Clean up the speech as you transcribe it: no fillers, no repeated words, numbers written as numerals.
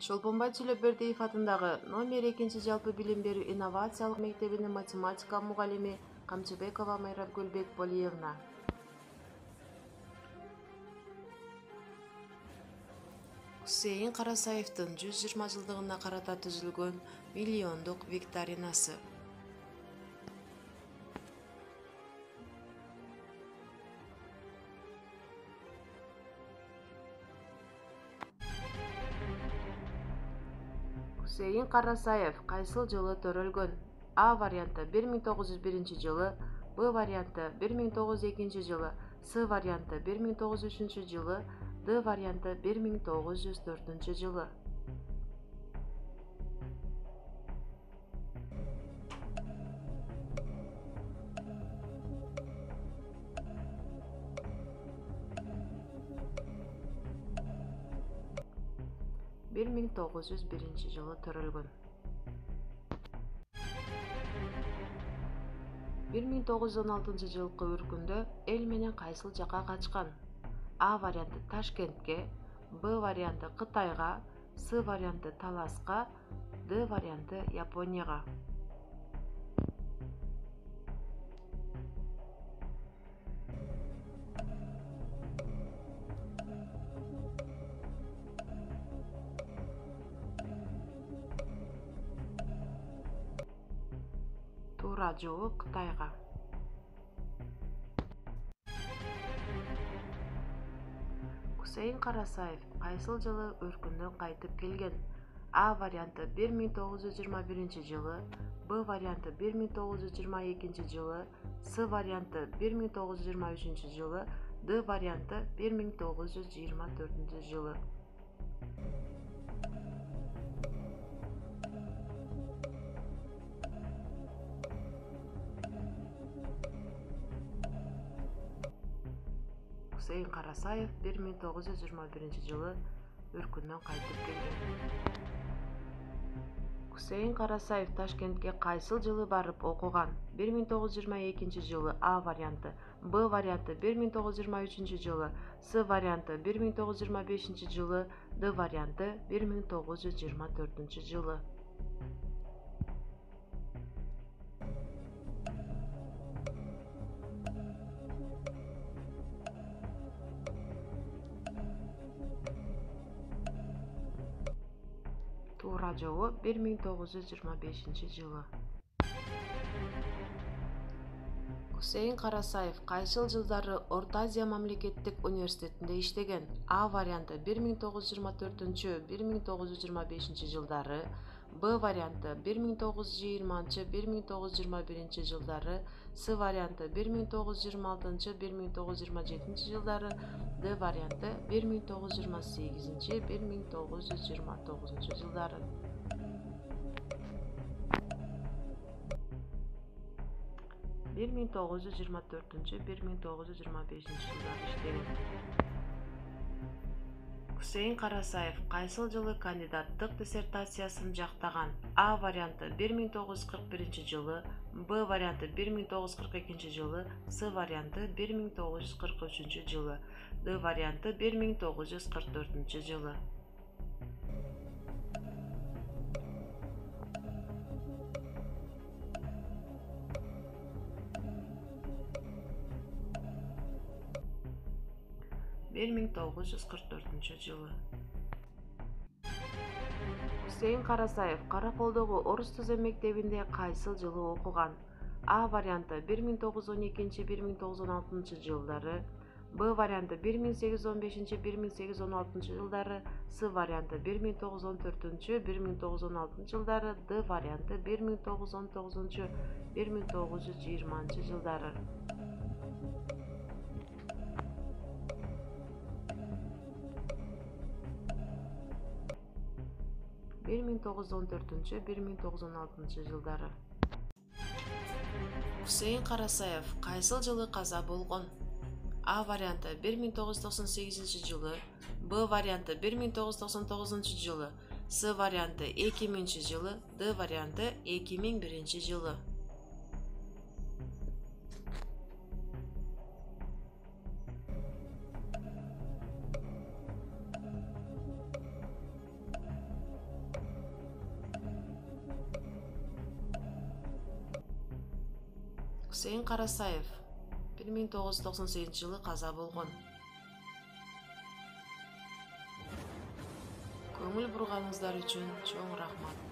Шолпонбай Төлөбердиев атындагы номер 2 жалпы билим берүү инновациялык мектебинин математика мугалими Камчыбекова Майрабгүл Бекболиевна. Хусейин Карасаевдин 120 жылдыгына карата түзүлгөн миллиондук викторинасы. Хусейин Карасаев кайсыл жылы төрөлгөн? А варианты 1901 жылы, Б варианты 1902 жылы, С варианты 1903 жылы, Д варианты 1904 жылы. Bir 1901 жылы төрөлгөн. 1916 жылкы үркүндө эл менен кайсыл жака качкан? А варианты Ташкентке, Б варианты Кытайга, С варианты Таласка, Д варианты Японияга. Туура жооп Кытайга. Хусейин Карасаев кайсыл жылы өркүндөн кайтып келген? А варианты 1921 жылы, Б варианты 1922 жылы, С варианты 1923 жылы, Д варианты 1924 жылы. Хусейин Карасаев 1921 жылы өркүндөн кайтып келген. Хусейин Карасаев Ташкентке кайсыл жылы барып окуган? 1922 жылы А варианты, Б варианты 1923 жылы, С варианты 1925 жылы, Д варианты 1924 жылы. Туура жооп 1925 жылы. Хусейин Карасаев кайсыл жылдары Орто Азия мамлекеттик университетинде иштеген? А варианты 1924-1925 жылдары, Б варианты 1920-1921 жылдары, С варианты 1926-1927 жылдары, Д варианты 1928-1929 жылдары. 1924-1925 жылдары иштеген. Хусейин Карасаев кайсыл жылы кандидаттык диссертациясын жактаган? А варианты 1941 жылы, Б варианты 1942 жылы, С варианты 1943 жылы, Д варианты 1944 жылы. 1944 жылы. Хусейин Карасаев Караколдогу Орус Түзем мектебинде кайсыл жылы окуган? А варианты 1912-1916 жылдары, Б варианты 1815-1816 жылдары, С варианты 1914-1916 жылдары, Д варианты 1919-1920 жылдары. 1914-1916 жылдары. Хусейин Карасаев кайсыл жылы каза болгон? А варианты 1998 жылы, Б варианты 1999 жылы, С варианты 2000 жылы, Д варианты 2001 жылы. 1998 Hüseyin Карасаев 1998 қаза болған. Көңіл бұрғаныңыздар үшін чоң рахмат.